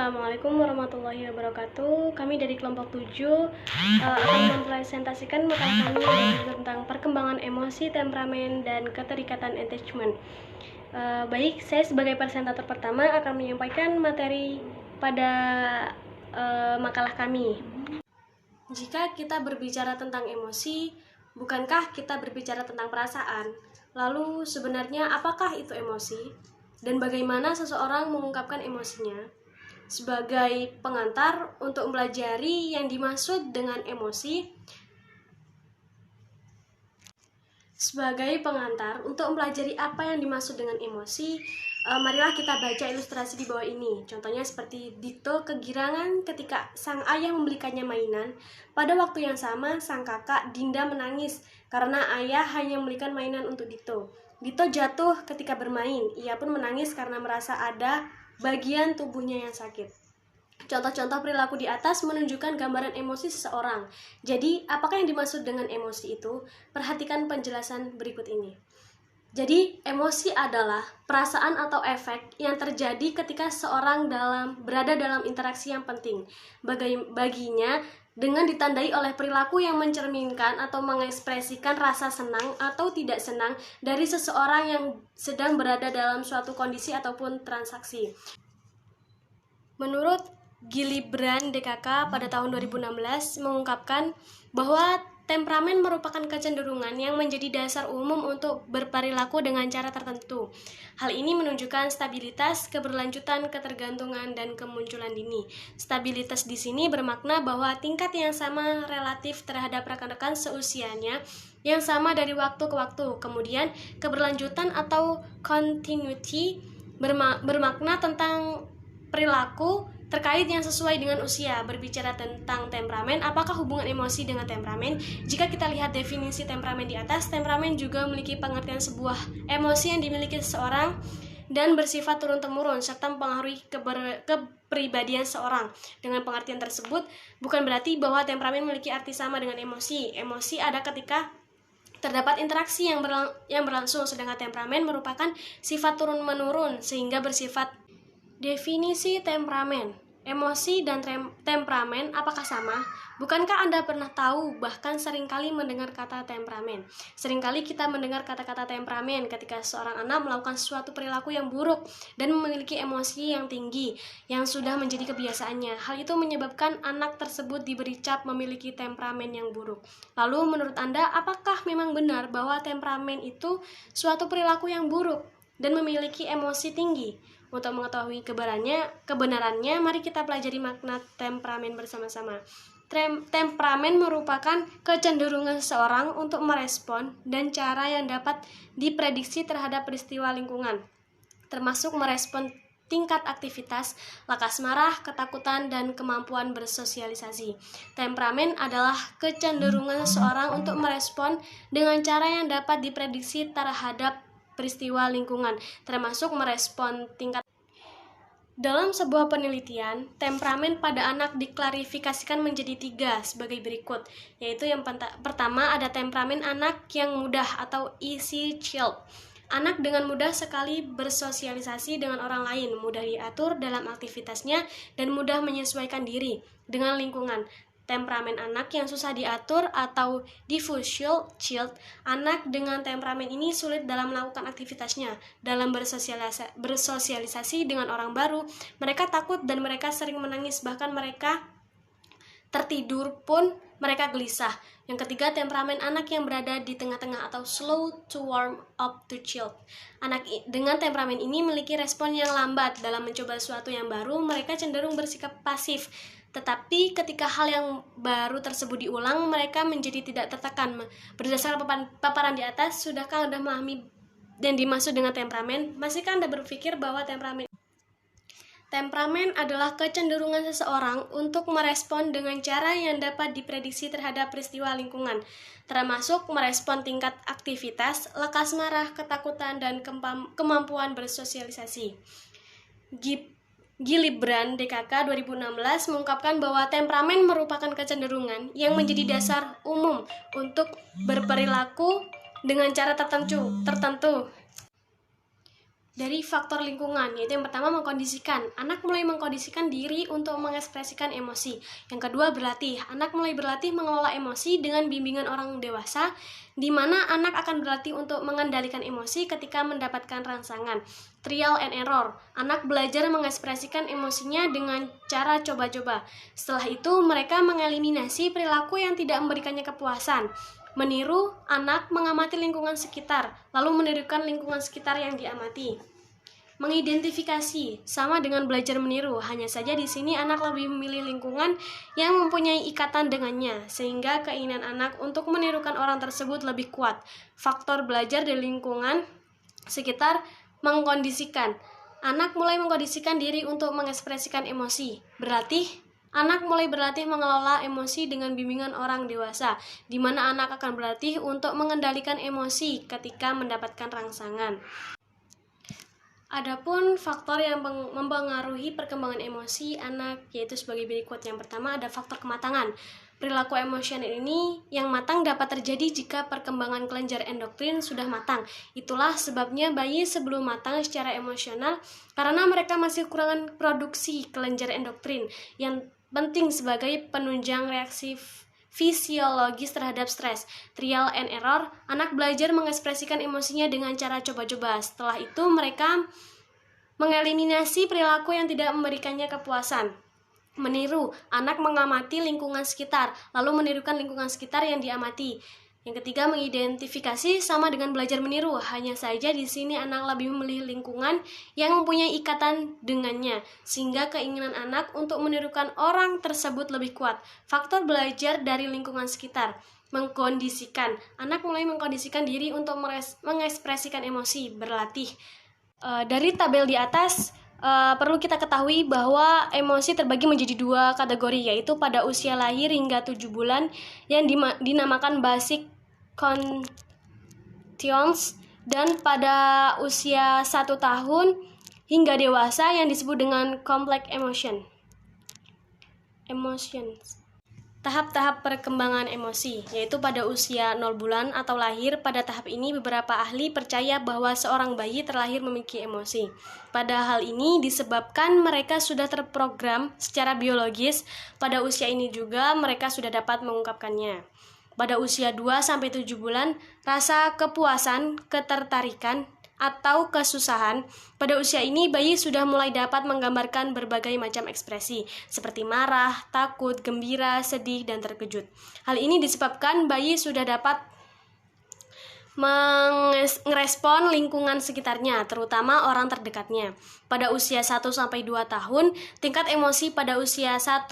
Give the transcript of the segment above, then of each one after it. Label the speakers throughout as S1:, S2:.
S1: Assalamualaikum warahmatullahi wabarakatuh. Kami dari kelompok 7 akan mempresentasikan makalah kami tentang perkembangan emosi, temperamen, dan keterikatan attachment. Baik, saya sebagai presentator pertama akan menyampaikan materi pada makalah kami. Jika kita berbicara tentang emosi, bukankah kita berbicara tentang perasaan? Lalu sebenarnya apakah itu emosi? Dan bagaimana seseorang mengungkapkan emosinya? Sebagai pengantar untuk mempelajari yang dimaksud dengan emosi, marilah kita baca ilustrasi di bawah ini. Contohnya seperti Dito kegirangan ketika sang ayah membelikannya mainan. Pada waktu yang sama, sang kakak Dinda menangis karena ayah hanya membelikan mainan untuk Dito. Dito jatuh ketika bermain. Ia pun menangis karena merasa ada bagian tubuhnya yang sakit. Contoh-contoh perilaku di atas menunjukkan gambaran emosi seseorang. Jadi, apakah yang dimaksud dengan emosi itu? Perhatikan penjelasan berikut ini. Jadi, emosi adalah perasaan atau efek yang terjadi ketika seorang berada dalam interaksi yang penting. Baginya, dengan ditandai oleh perilaku yang mencerminkan atau mengekspresikan rasa senang atau tidak senang dari seseorang yang sedang berada dalam suatu kondisi ataupun transaksi. Menurut Gillibrand DKK pada tahun 2016 mengungkapkan bahwa temperamen merupakan kecenderungan yang menjadi dasar umum untuk berperilaku dengan cara tertentu. Hal ini menunjukkan stabilitas, keberlanjutan, ketergantungan, dan kemunculan dini. Stabilitas di sini bermakna bahwa tingkat yang sama relatif terhadap rekan-rekan seusianya yang sama dari waktu ke waktu. Kemudian, keberlanjutan atau continuity bermakna tentang perilaku terkait yang sesuai dengan usia. Berbicara tentang temperamen, apakah hubungan emosi dengan temperamen? Jika kita lihat definisi temperamen di atas, temperamen juga memiliki pengertian sebuah emosi yang dimiliki seseorang dan bersifat turun-temurun serta mempengaruhi kepribadian seorang. Dengan pengertian tersebut, bukan berarti bahwa temperamen memiliki arti sama dengan emosi. Emosi ada ketika terdapat interaksi yang berlangsung, sedangkan temperamen merupakan sifat turun-menurun sehingga bersifat. Definisi temperamen, emosi dan temperamen apakah sama? Bukankah Anda pernah tahu, bahkan seringkali mendengar kata temperamen? Seringkali kita mendengar kata-kata temperamen ketika seorang anak melakukan suatu perilaku yang buruk dan memiliki emosi yang tinggi yang sudah menjadi kebiasaannya. Hal itu menyebabkan anak tersebut diberi cap memiliki temperamen yang buruk. Lalu menurut Anda, apakah memang benar bahwa temperamen itu suatu perilaku yang buruk dan memiliki emosi tinggi? Untuk mengetahui kebenarannya, mari kita pelajari makna temperamen bersama-sama. Temperamen merupakan kecenderungan seseorang untuk merespon dan cara yang dapat diprediksi terhadap peristiwa lingkungan, termasuk merespon tingkat aktivitas, lekas marah, ketakutan, dan kemampuan bersosialisasi. Temperamen adalah kecenderungan seseorang untuk merespon dengan cara yang dapat diprediksi terhadap peristiwa lingkungan, termasuk merespon tingkat. Dalam sebuah penelitian, temperamen pada anak diklarifikasikan menjadi 3 sebagai berikut, yaitu yang pertama ada temperamen anak yang mudah atau easy child. Anak dengan mudah sekali bersosialisasi dengan orang lain, mudah diatur dalam aktivitasnya, dan mudah menyesuaikan diri dengan lingkungan. Temperamen anak yang susah diatur atau diffuse child. Anak dengan temperamen ini sulit dalam melakukan aktivitasnya. Dalam bersosialisasi dengan orang baru, mereka takut dan mereka sering menangis, bahkan mereka tertidur pun mereka gelisah. Yang ketiga, temperamen anak yang berada di tengah-tengah atau slow to warm up to child. Anak dengan temperamen ini memiliki respon yang lambat dalam mencoba sesuatu yang baru. Mereka cenderung bersikap pasif. Tetapi ketika hal yang baru tersebut diulang, mereka menjadi tidak tertekan. Berdasarkan paparan di atas, sudahkah Anda memahami yang dimaksud dengan temperamen? Masihkah Anda berpikir bahwa temperamen adalah kecenderungan seseorang untuk merespon dengan cara yang dapat diprediksi terhadap peristiwa lingkungan, termasuk merespon tingkat aktivitas, lekas marah, ketakutan, dan kemampuan bersosialisasi. Gillibrand DKK 2016 mengungkapkan bahwa temperamen merupakan kecenderungan yang menjadi dasar umum untuk berperilaku dengan cara tertentu. dari faktor lingkungan, yaitu yang pertama mengkondisikan. Anak mulai mengkondisikan diri untuk mengekspresikan emosi. Yang kedua berlatih. Anak mulai berlatih mengelola emosi dengan bimbingan orang dewasa, di mana anak akan berlatih untuk mengendalikan emosi ketika mendapatkan rangsangan. Trial and error. Anak belajar mengekspresikan emosinya dengan cara coba-coba. Setelah itu mereka mengeliminasi perilaku yang tidak memberikannya kepuasan. Meniru, anak mengamati lingkungan sekitar, lalu menirukan lingkungan sekitar yang diamati. Mengidentifikasi, sama dengan belajar meniru, hanya saja di sini anak lebih memilih lingkungan yang mempunyai ikatan dengannya, sehingga keinginan anak untuk menirukan orang tersebut lebih kuat. Faktor belajar dari lingkungan sekitar. Mengkondisikan, anak mulai mengkondisikan diri untuk mengekspresikan emosi. Berlatih, anak mulai berlatih mengelola emosi dengan bimbingan orang dewasa, di mana anak akan berlatih untuk mengendalikan emosi ketika mendapatkan rangsangan. Adapun faktor yang mempengaruhi perkembangan emosi anak yaitu sebagai berikut. Yang pertama ada faktor kematangan. Perilaku emosional ini yang matang dapat terjadi jika perkembangan kelenjar endokrin sudah matang. Itulah sebabnya bayi sebelum matang secara emosional karena mereka masih kekurangan produksi kelenjar endokrin yang penting sebagai penunjang reaksi fisiologis terhadap stres. Trial and error, anak belajar mengekspresikan emosinya dengan cara coba-coba. Setelah itu mereka mengeliminasi perilaku yang tidak memberikannya kepuasan. Meniru, anak mengamati lingkungan sekitar, lalu menirukan lingkungan sekitar yang diamati. Yang ketiga, mengidentifikasi, sama dengan belajar meniru. Hanya saja di sini anak lebih memilih lingkungan yang mempunyai ikatan dengannya, sehingga keinginan anak untuk menirukan orang tersebut lebih kuat. Faktor belajar dari lingkungan sekitar. Mengkondisikan, anak mulai mengkondisikan diri untuk mengekspresikan emosi, berlatih. Dari tabel di atas, perlu kita ketahui bahwa emosi terbagi menjadi dua kategori, yaitu pada usia lahir hingga 7 bulan yang dinamakan basic conditions, dan pada usia 1 tahun hingga dewasa yang disebut dengan complex emotions. Tahap-tahap perkembangan emosi, yaitu pada usia 0 bulan atau lahir. Pada tahap ini beberapa ahli percaya bahwa seorang bayi terlahir memiliki emosi. Pada hal ini disebabkan mereka sudah terprogram secara biologis. Pada usia ini juga mereka sudah dapat mengungkapkannya. Pada usia 2-7 bulan, rasa kepuasan, ketertarikan, atau kesusahan. Pada usia ini bayi sudah mulai dapat menggambarkan berbagai macam ekspresi seperti marah, takut, gembira, sedih, dan terkejut. Hal ini disebabkan bayi sudah dapat merespon lingkungan sekitarnya, terutama orang terdekatnya. Pada usia 1-2 tahun, tingkat emosi pada usia 1-2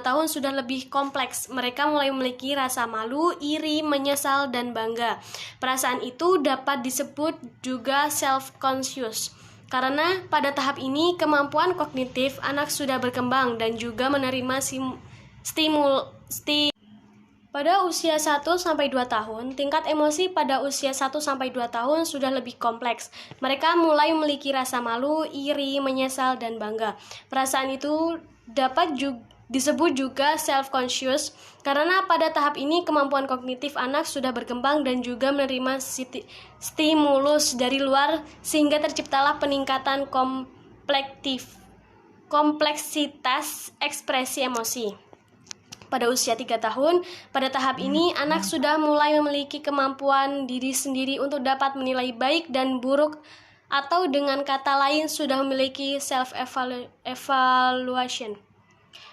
S1: tahun sudah lebih kompleks. Mereka mulai memiliki rasa malu, iri, menyesal, dan bangga. Perasaan itu dapat disebut juga self-conscious. Karena pada tahap ini kemampuan kognitif anak sudah berkembang dan juga menerima stimulus. Pada usia 1-2 tahun, tingkat emosi pada usia 1-2 tahun sudah lebih kompleks. Mereka mulai memiliki rasa malu, iri, menyesal, dan bangga. Perasaan itu dapat disebut juga self-conscious, karena pada tahap ini kemampuan kognitif anak sudah berkembang dan juga menerima stimulus dari luar, sehingga terciptalah peningkatan kompleksitas ekspresi emosi. Pada usia 3 tahun, pada tahap ini anak sudah mulai memiliki kemampuan diri sendiri untuk dapat menilai baik dan buruk, atau dengan kata lain sudah memiliki self-evaluation.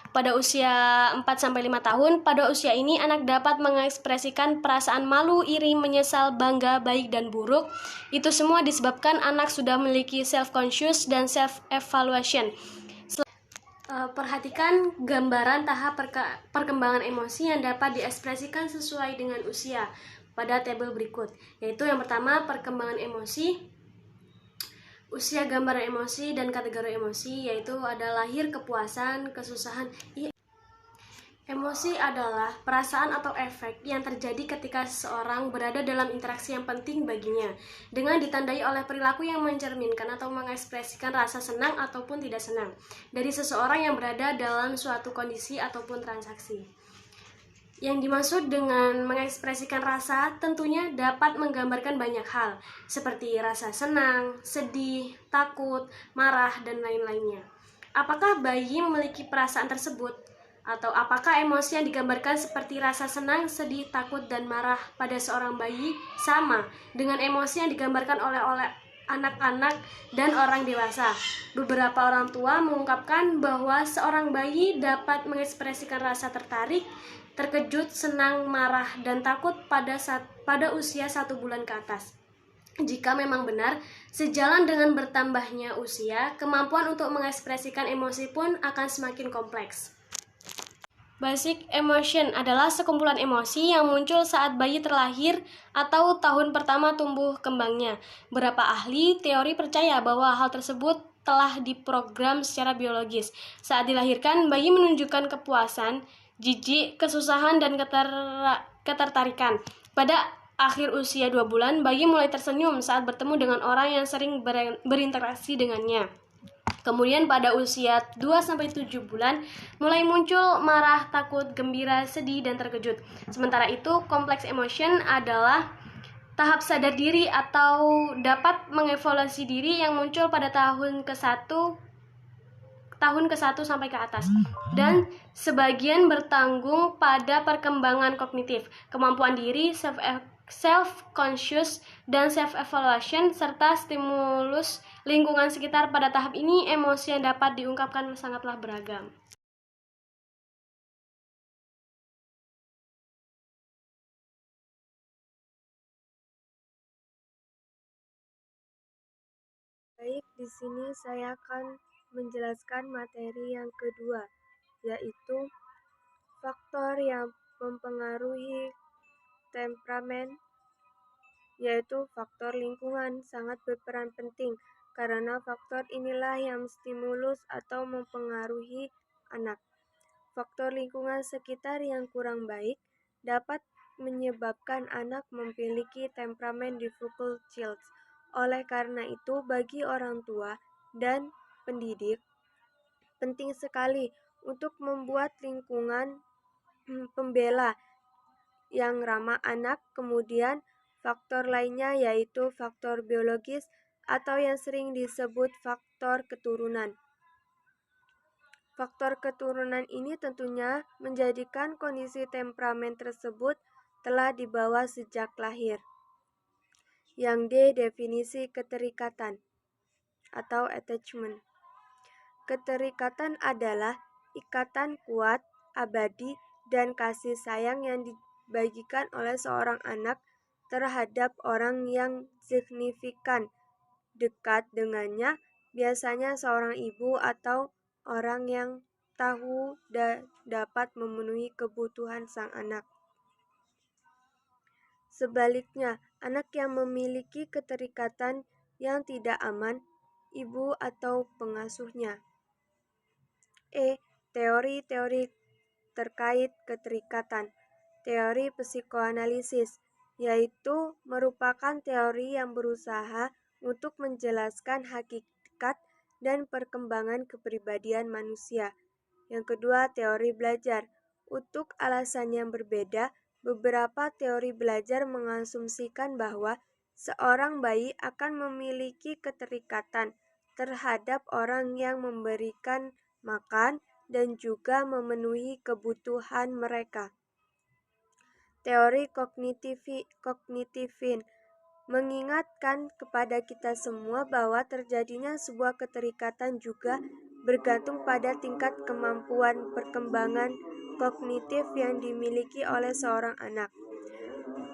S1: Pada usia 4-5 tahun, pada usia ini anak dapat mengekspresikan perasaan malu, iri, menyesal, bangga, baik dan buruk. Itu semua disebabkan anak sudah memiliki self-conscious dan self-evaluation. Perhatikan gambaran tahap perkembangan emosi yang dapat diekspresikan sesuai dengan usia pada tabel berikut, yaitu yang pertama perkembangan emosi, usia, gambaran emosi, dan kategori emosi, yaitu ada lahir, kepuasan, kesusahan. Emosi adalah perasaan atau efek yang terjadi ketika seseorang berada dalam interaksi yang penting baginya, dengan ditandai oleh perilaku yang mencerminkan atau mengekspresikan rasa senang ataupun tidak senang dari seseorang yang berada dalam suatu kondisi ataupun transaksi. Yang dimaksud dengan mengekspresikan rasa tentunya dapat menggambarkan banyak hal, seperti rasa senang, sedih, takut, marah, dan lain-lainnya. Apakah bayi memiliki perasaan tersebut? Atau apakah emosi yang digambarkan seperti rasa senang, sedih, takut, dan marah pada seorang bayi sama dengan emosi yang digambarkan oleh anak-anak dan orang dewasa? Beberapa orang tua mengungkapkan bahwa seorang bayi dapat mengekspresikan rasa tertarik, terkejut, senang, marah, dan takut pada usia 1 bulan ke atas. Jika memang benar, sejalan dengan bertambahnya usia, kemampuan untuk mengekspresikan emosi pun akan semakin kompleks. Basic emotion adalah sekumpulan emosi yang muncul saat bayi terlahir atau tahun pertama tumbuh kembangnya. Beberapa ahli teori percaya bahwa hal tersebut telah diprogram secara biologis. Saat dilahirkan, bayi menunjukkan kepuasan, jijik, kesusahan, dan ketertarikan. Pada akhir usia 2 bulan, bayi mulai tersenyum saat bertemu dengan orang yang sering berinteraksi dengannya. Kemudian pada usia 2-7 bulan mulai muncul marah, takut, gembira, sedih, dan terkejut. Sementara itu, kompleks emotion adalah tahap sadar diri atau dapat mengevaluasi diri yang muncul pada tahun ke-1 sampai ke atas, dan sebagian bertanggung pada perkembangan kognitif, kemampuan diri, self-conscious, dan self-evaluation, serta stimulus lingkungan sekitar. Pada tahap ini, emosi yang dapat diungkapkan sangatlah beragam.
S2: Baik, di sini saya akan menjelaskan materi yang kedua, yaitu faktor yang mempengaruhi temperamen, yaitu faktor lingkungan sangat berperan penting karena faktor inilah yang stimulus atau mempengaruhi anak. Faktor lingkungan sekitar yang kurang baik dapat menyebabkan anak memiliki temperamen difficult childs. Oleh karena itu, bagi orang tua dan pendidik, penting sekali untuk membuat lingkungan pembela yang ramah anak. Kemudian, faktor lainnya yaitu faktor biologis atau yang sering disebut faktor keturunan. Faktor keturunan ini tentunya menjadikan kondisi temperamen tersebut telah dibawa sejak lahir. Yang D, definisi keterikatan atau attachment. Keterikatan adalah ikatan kuat, abadi, dan kasih sayang yang dibagikan oleh seorang anak terhadap orang yang signifikan dekat dengannya, biasanya seorang ibu atau orang yang tahu dapat memenuhi kebutuhan sang anak. Sebaliknya, anak yang memiliki keterikatan yang tidak aman, ibu atau pengasuhnya. Teori-teori terkait keterikatan. Teori psikoanalisis, yaitu merupakan teori yang berusaha untuk menjelaskan hakikat dan perkembangan kepribadian manusia. Yang kedua, teori belajar. Untuk alasan yang berbeda, beberapa teori belajar mengasumsikan bahwa seorang bayi akan memiliki keterikatan terhadap orang yang memberikan makan dan juga memenuhi kebutuhan mereka. Teori kognitifin mengingatkan kepada kita semua bahwa terjadinya sebuah keterikatan juga bergantung pada tingkat kemampuan perkembangan kognitif yang dimiliki oleh seorang anak.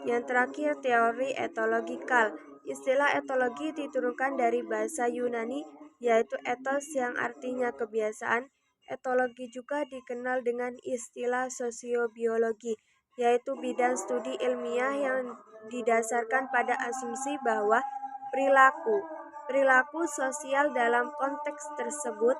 S2: Yang terakhir, teori etologikal. Istilah etologi diturunkan dari bahasa Yunani, yaitu ethos yang artinya kebiasaan. Etologi juga dikenal dengan istilah sosiobiologi, yaitu bidang studi ilmiah yang didasarkan pada asumsi bahwa perilaku sosial dalam konteks tersebut